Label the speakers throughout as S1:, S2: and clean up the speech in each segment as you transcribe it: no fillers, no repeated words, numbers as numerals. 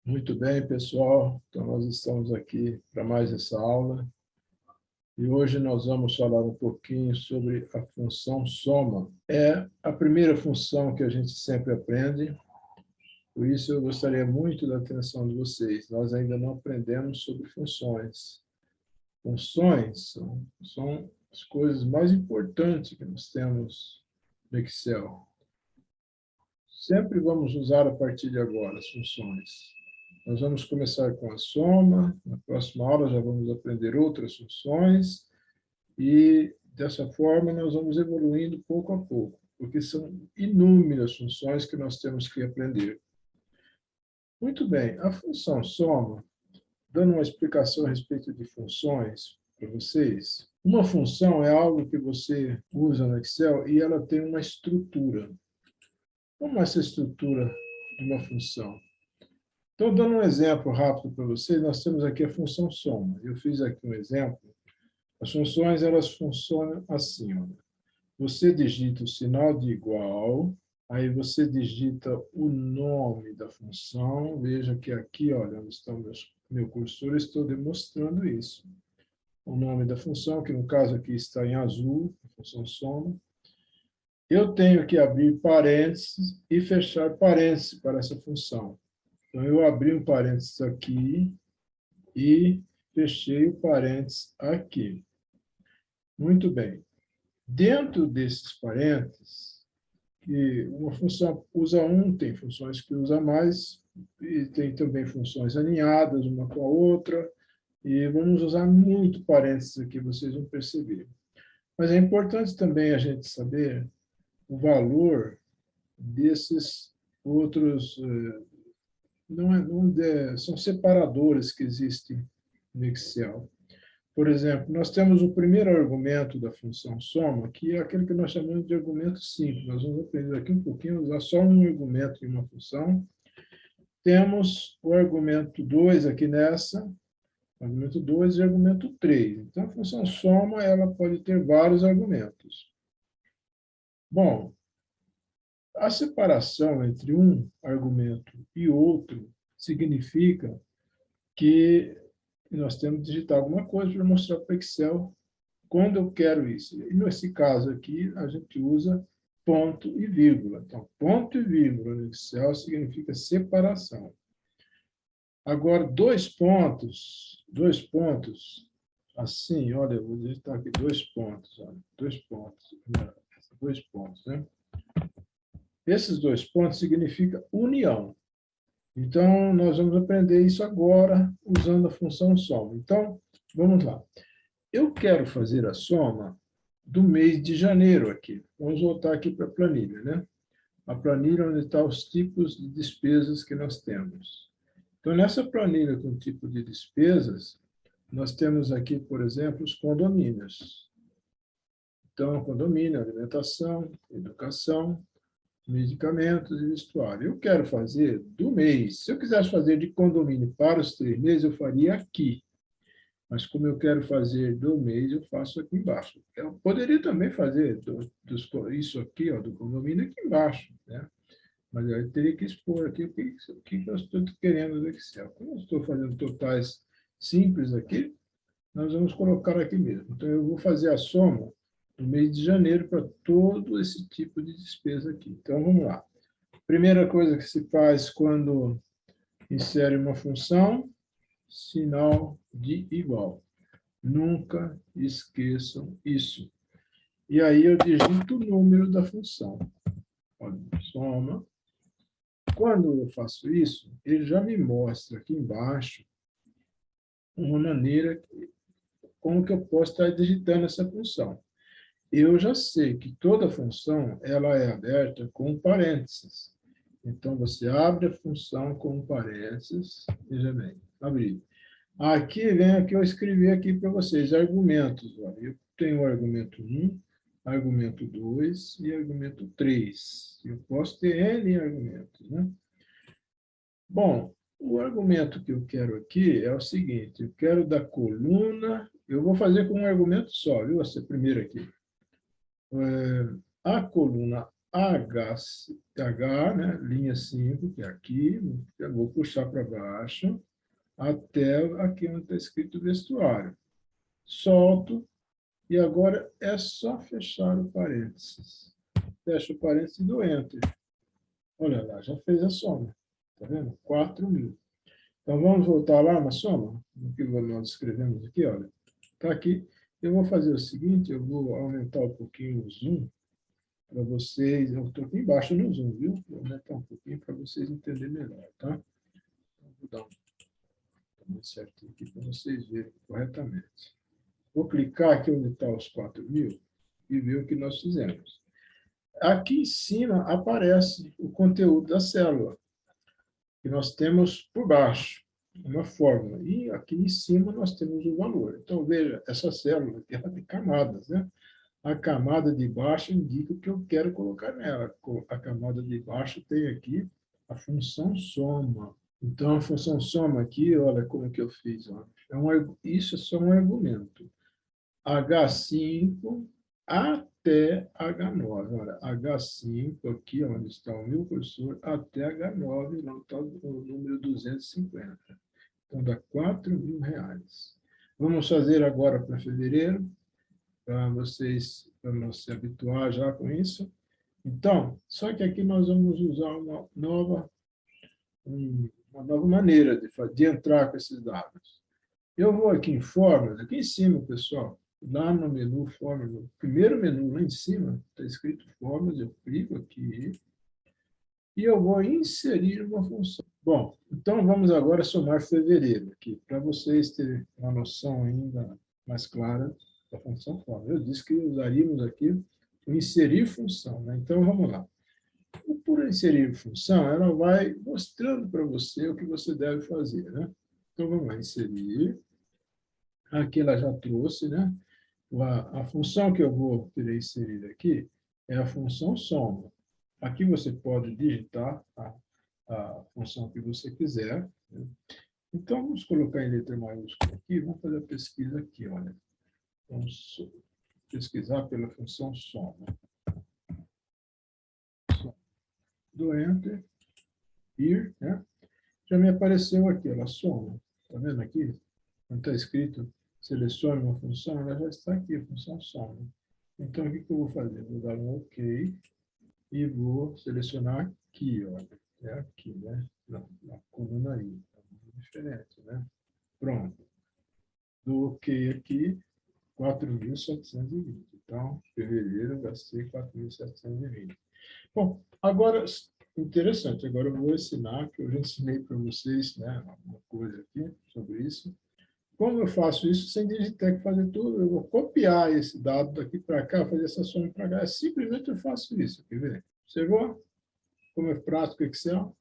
S1: Muito bem, pessoal. Então, nós estamos aqui para mais essa aula. E hoje nós vamos falar um pouquinho sobre a função soma. É a primeira função que a gente sempre aprende, por isso eu gostaria muito da atenção de vocês. Nós ainda não aprendemos sobre funções. Funções são as coisas mais importantes que nós temos no Excel. Sempre vamos usar a partir de agora as funções. Nós vamos começar com a soma, na próxima aula já vamos aprender outras funções, e dessa forma nós vamos evoluindo pouco a pouco, porque são inúmeras funções que nós temos que aprender. Muito bem, a função soma, dando uma explicação a respeito de funções para vocês, uma função é algo que você usa no Excel e ela tem uma estrutura. Como é essa estrutura de uma função? Então, dando um exemplo rápido para vocês, nós temos aqui a função soma. Eu fiz aqui um exemplo. As funções, elas funcionam assim. Olha. Você digita o sinal de igual, aí você digita o nome da função. Veja que aqui, olha, onde está o meu cursor, estou demonstrando isso. O nome da função, que no caso aqui está em azul, a função soma. Eu tenho que abrir parênteses e fechar parênteses para essa função. Então, eu abri um parênteses aqui e fechei o parênteses aqui. Muito bem. Dentro desses parênteses, que uma função usa um, tem funções que usa mais, e tem também funções alinhadas uma com a outra, e vamos usar muito parênteses aqui, vocês vão perceber. Mas é importante também a gente saber o valor desses outros são separadores que existem no Excel. Por exemplo, nós temos o primeiro argumento da função soma, que é aquele que nós chamamos de argumento simples. Nós vamos aprender aqui um pouquinho, usar só um argumento em uma função. Temos o argumento 2 aqui nessa, argumento 2 e argumento 3. Então, a função soma ela pode ter vários argumentos. Bom, a separação entre um argumento e outro significa que nós temos que digitar alguma coisa para mostrar para o Excel quando eu quero isso. E nesse caso aqui, a gente usa ponto e vírgula. Então, ponto e vírgula no Excel significa separação. Agora, dois pontos, assim, olha, eu vou digitar aqui dois pontos, olha, dois pontos, né? Esses dois pontos significam união. Então, nós vamos aprender isso agora usando a função soma. Então, vamos lá. Eu quero fazer a soma do mês de janeiro aqui. Vamos voltar aqui para a planilha, né? A planilha onde estão os tipos de despesas que nós temos. Então, nessa planilha com tipo de despesas, nós temos aqui, por exemplo, os condomínios. Então, condomínio, alimentação, educação, medicamentos e vestuário. Eu quero fazer do mês. Se eu quisesse fazer de condomínio para os 3 meses, eu faria aqui. Mas como eu quero fazer do mês, eu faço aqui embaixo. Eu poderia também fazer isso aqui, ó, do condomínio aqui embaixo, né? Mas eu teria que expor aqui o que eu estou querendo do Excel. Como eu estou fazendo totais simples aqui, nós vamos colocar aqui mesmo. Então, eu vou fazer a soma do mês de janeiro para todo esse tipo de despesa aqui. Então, vamos lá. Primeira coisa que se faz quando insere uma função, sinal de igual. Nunca esqueçam isso. E aí eu digito o número da função. Olha, soma. Quando eu faço isso, ele já me mostra aqui embaixo uma maneira como que eu posso estar digitando essa função. Eu já sei que toda função ela é aberta com parênteses. Então, você abre a função com parênteses. Veja bem, abri. Aqui vem o que eu escrevi aqui para vocês, argumentos. Olha, eu tenho o argumento 1, argumento 2 e argumento 3. Eu posso ter N argumentos, né? Bom, o argumento que eu quero aqui é o seguinte, eu quero da coluna, eu vou fazer com um argumento só, viu? Essa primeira aqui. A coluna H, né, linha 5, que é aqui, eu vou puxar para baixo, até aqui onde está escrito vestuário. Solto, e agora é só fechar o parênteses. Fecha o parênteses e dou Enter. Olha lá, já fez a soma. Está vendo? 4.000. Então, vamos voltar lá na soma, no que nós escrevemos aqui, olha. Está aqui. Eu vou fazer o seguinte, eu vou aumentar um pouquinho o zoom para vocês. Eu estou aqui embaixo no zoom, viu? Vou aumentar um pouquinho para vocês entenderem melhor, tá? Então, vou dar um certinho aqui para vocês verem corretamente. Vou clicar aqui onde está os 4.000 e ver o que nós fizemos. Aqui em cima aparece o conteúdo da célula, que nós temos por baixo, uma fórmula. E aqui em cima nós temos o valor. Então, veja, essa célula aqui, ela tem camadas, né? A camada de baixo indica o que eu quero colocar nela. A camada de baixo tem aqui a função soma. Então, a função soma aqui, olha como que eu fiz. Olha. Isso é só um argumento. H5 até H9. Olha, H5, aqui onde está o meu cursor, até H9, não está o número 250. Então, dá R$ 4.000. Vamos fazer agora para fevereiro, para vocês, para não se habituar já com isso. Então, só que aqui nós vamos usar uma nova maneira de entrar com esses dados. Eu vou aqui em Fórmulas, aqui em cima, pessoal, lá no menu Fórmulas, no primeiro menu lá em cima, está escrito Fórmulas, eu clico aqui e eu vou inserir uma função. Bom, então vamos agora somar fevereiro aqui, para vocês terem uma noção ainda mais clara da função Fórmula. Eu disse que usaríamos aqui o inserir função, né? Então vamos lá. Por inserir função, ela vai mostrando para você o que você deve fazer, né? Então vamos lá, inserir. Aqui ela já trouxe, né? A função que eu vou querer inserir aqui é a função soma. Aqui você pode digitar a função que você quiser. Né? Então, vamos colocar em letra maiúscula aqui, vamos fazer a pesquisa aqui, olha. Vamos pesquisar pela função soma. Do Enter, ir, né? Já me apareceu aqui, ela soma. Está vendo aqui? Quando está escrito selecione uma função, ela já está aqui, a função soma. Então, o que eu vou fazer? Vou dar um OK e vou selecionar aqui, olha. É aqui, né? Na coluna I. É diferente, né? Pronto. Dou OK aqui, 4.720. Então, fevereiro, gastei 4.720. Bom, agora, interessante, agora eu vou ensinar, que eu já ensinei para vocês, né, uma coisa aqui sobre isso. Como eu faço isso sem digitar que fazer tudo? Eu vou copiar esse dado daqui para cá, fazer essa soma para cá. Simplesmente eu faço isso, quer ver? Observou? Como é prático Excel?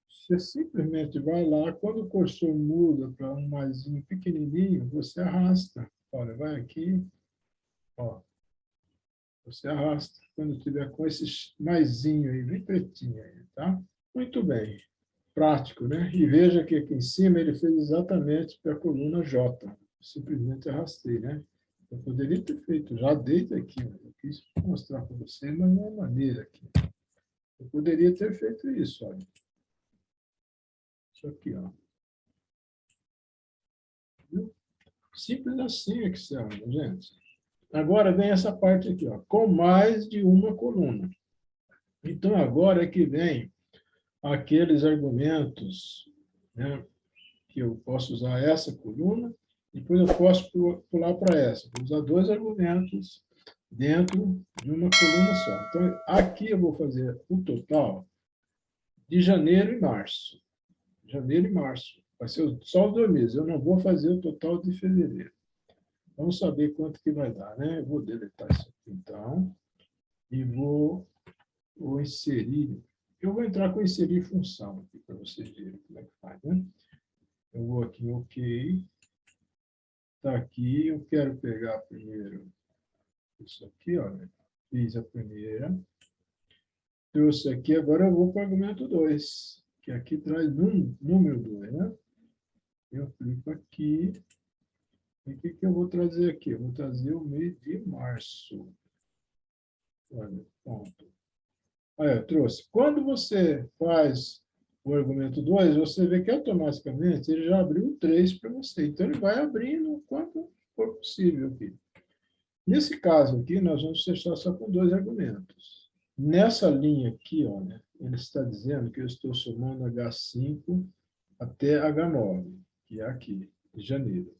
S1: Você simplesmente vai lá, quando o cursor muda para um maisinho pequenininho, você arrasta. Olha, vai aqui, ó. Você arrasta quando tiver com esse maisinho aí, bem pretinho aí, tá? Muito bem. Prático, né? E veja que aqui em cima ele fez exatamente para a coluna J. Simplesmente arrastei, né? Eu poderia ter feito já desde aqui, mas eu quis mostrar para vocês, mas não é maneira aqui. Eu poderia ter feito isso, olha. Isso aqui, ó. Viu? Simples assim, Excel, né, gente? Agora vem essa parte aqui, ó, com mais de uma coluna. Então, agora é que vem aqueles argumentos, né, que eu posso usar essa coluna, depois eu posso pular para essa. Vou usar dois argumentos dentro de uma coluna só. Então, aqui eu vou fazer o total de janeiro e março. Janeiro e março. Vai ser só os 2 meses. Eu não vou fazer o total de fevereiro. Vamos saber quanto que vai dar, né? Eu vou deletar isso aqui, então, e vou inserir. Eu vou entrar com inserir função aqui, para vocês verem como é que faz, né? Eu vou aqui em OK. Está aqui, eu quero pegar primeiro isso aqui, olha. Fiz a primeira. Trouxe aqui, agora eu vou para o argumento 2, que aqui traz número 2, né? Eu clico aqui. E o que eu vou trazer aqui? Eu vou trazer o mês de março. Olha, ponto. Aí, eu trouxe. Quando você faz o argumento 2, você vê que automaticamente ele já abriu o 3 para você. Então, ele vai abrindo o quanto for possível aqui. Nesse caso aqui, nós vamos fechar só com 2 argumentos. Nessa linha aqui, olha, ele está dizendo que eu estou somando H5 até H9, que é aqui, de janeiro.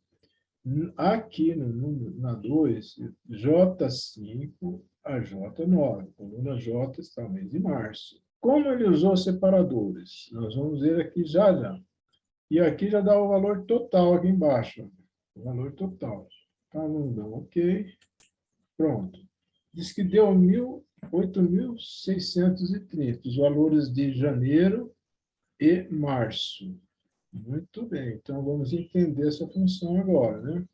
S1: Aqui no número, na 2, J5 a J9. Coluna J está no mês de março. Como ele usou separadores? Nós vamos ver aqui já já. E aqui já dá o valor total aqui embaixo. O valor total. Tá, não dá ok. Pronto. Diz que deu 8.630, os valores de janeiro e março. Muito bem. Então, vamos entender essa função agora, né?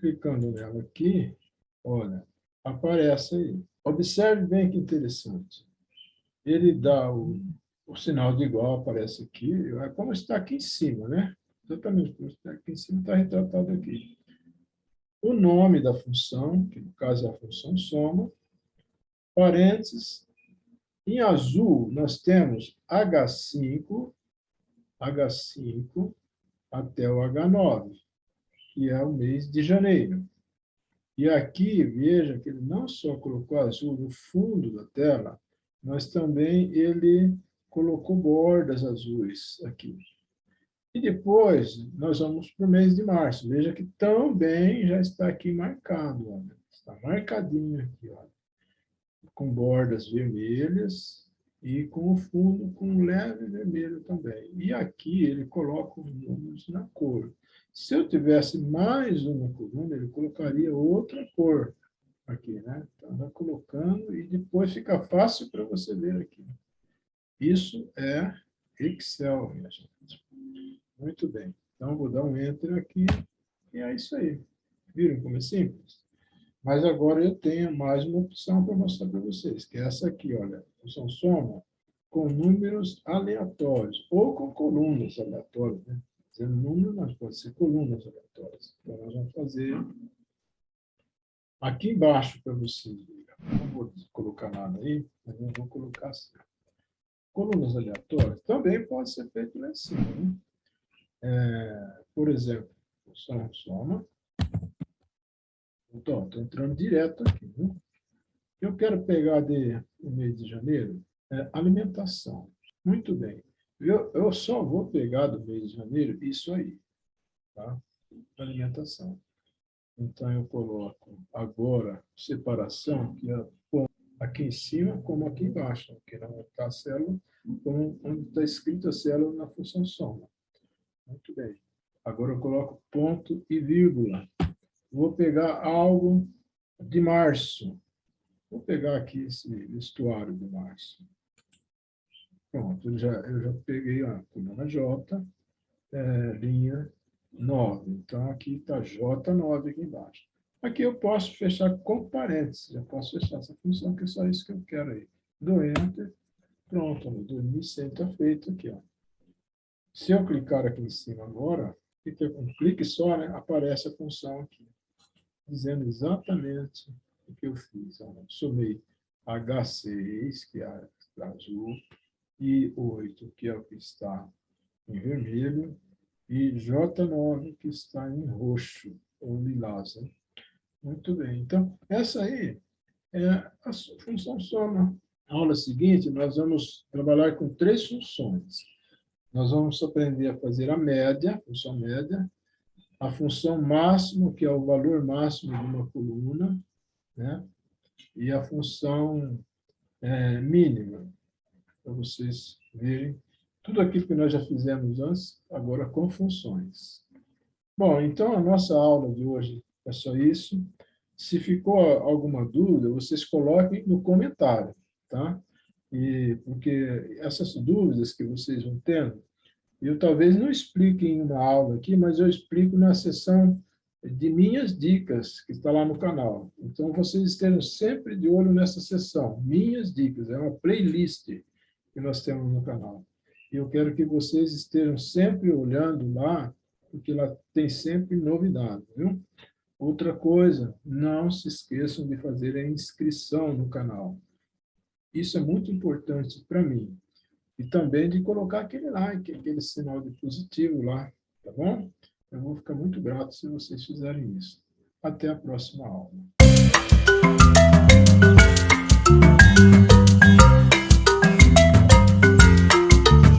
S1: Clicando nela aqui, olha, aparece aí. Observe bem que interessante. Ele dá o sinal de igual, aparece aqui, é como está aqui em cima, né? Exatamente como está aqui em cima, está retratado aqui. O nome da função, que no caso é a função soma, parênteses, em azul nós temos H5 até o H9, que é o mês de janeiro. E aqui, veja que ele não só colocou azul no fundo da tela, mas também ele colocou bordas azuis aqui. E depois, nós vamos para o mês de março. Veja que também já está aqui marcado. Olha. Está marcadinho aqui, olha, com bordas vermelhas e com o fundo com um leve vermelho também. E aqui ele coloca os números na cor. Se eu tivesse mais uma coluna, ele colocaria outra cor aqui, né? Então, vai colocando e depois fica fácil para você ver aqui. Isso é Excel, minha gente. Muito bem. Então, vou dar um Enter aqui e é isso aí. Viram como é simples? Mas agora eu tenho mais uma opção para mostrar para vocês, que é essa aqui, olha. Função soma com números aleatórios ou com colunas aleatórias, né? Dizendo número, mas pode ser colunas aleatórias. Então, nós vamos fazer aqui embaixo para vocês. Não vou colocar nada aí, mas eu vou colocar assim. Colunas aleatórias também pode ser feito lá em cima, né? Por exemplo, função soma. Então, estou entrando direto aqui. Né? Eu quero pegar no mês de janeiro alimentação. Muito bem. Eu só vou pegar do mês de janeiro isso aí. Tá? Alimentação. Então, eu coloco agora separação, que é aqui em cima como aqui embaixo, que não está a célula, como onde está escrito a célula na função soma. Muito bem. Agora eu coloco ponto e vírgula. Vou pegar algo de março. Vou pegar aqui esse vestuário de março. Pronto, eu já peguei a coluna J, linha 9. Então, aqui está J9 aqui embaixo. Aqui eu posso fechar com parênteses. Já posso fechar essa função, que é só isso que eu quero aí. Dou Enter. Pronto, o 2100 está feito aqui. Ó. Se eu clicar aqui em cima agora, um clique só, né, aparece a função aqui, dizendo exatamente o que eu fiz. Ó. Somei H6, que é azul, e 8, que é o que está em vermelho, e J9, que está em roxo, ou lilás. Né? Muito bem. Então, essa aí é a função soma. Na aula seguinte, nós vamos trabalhar com 3 funções. Nós vamos aprender a fazer a média, função média, a função máximo, que é o valor máximo de uma coluna, né? E a função mínima, para vocês verem tudo aquilo que nós já fizemos antes, agora com funções. Bom, então a nossa aula de hoje é só isso. Se ficou alguma dúvida, vocês coloquem no comentário, tá? E porque essas dúvidas que vocês vão tendo, eu talvez não explique em uma aula aqui, mas eu explico na sessão de minhas dicas, que está lá no canal. Então, vocês estejam sempre de olho nessa sessão, minhas dicas, é uma playlist que nós temos no canal. E eu quero que vocês estejam sempre olhando lá, porque lá tem sempre novidade, viu? Outra coisa, não se esqueçam de fazer a inscrição no canal. Isso é muito importante para mim. E também de colocar aquele like, aquele sinal de positivo lá, tá bom? Eu vou ficar muito grato se vocês fizerem isso. Até a próxima aula.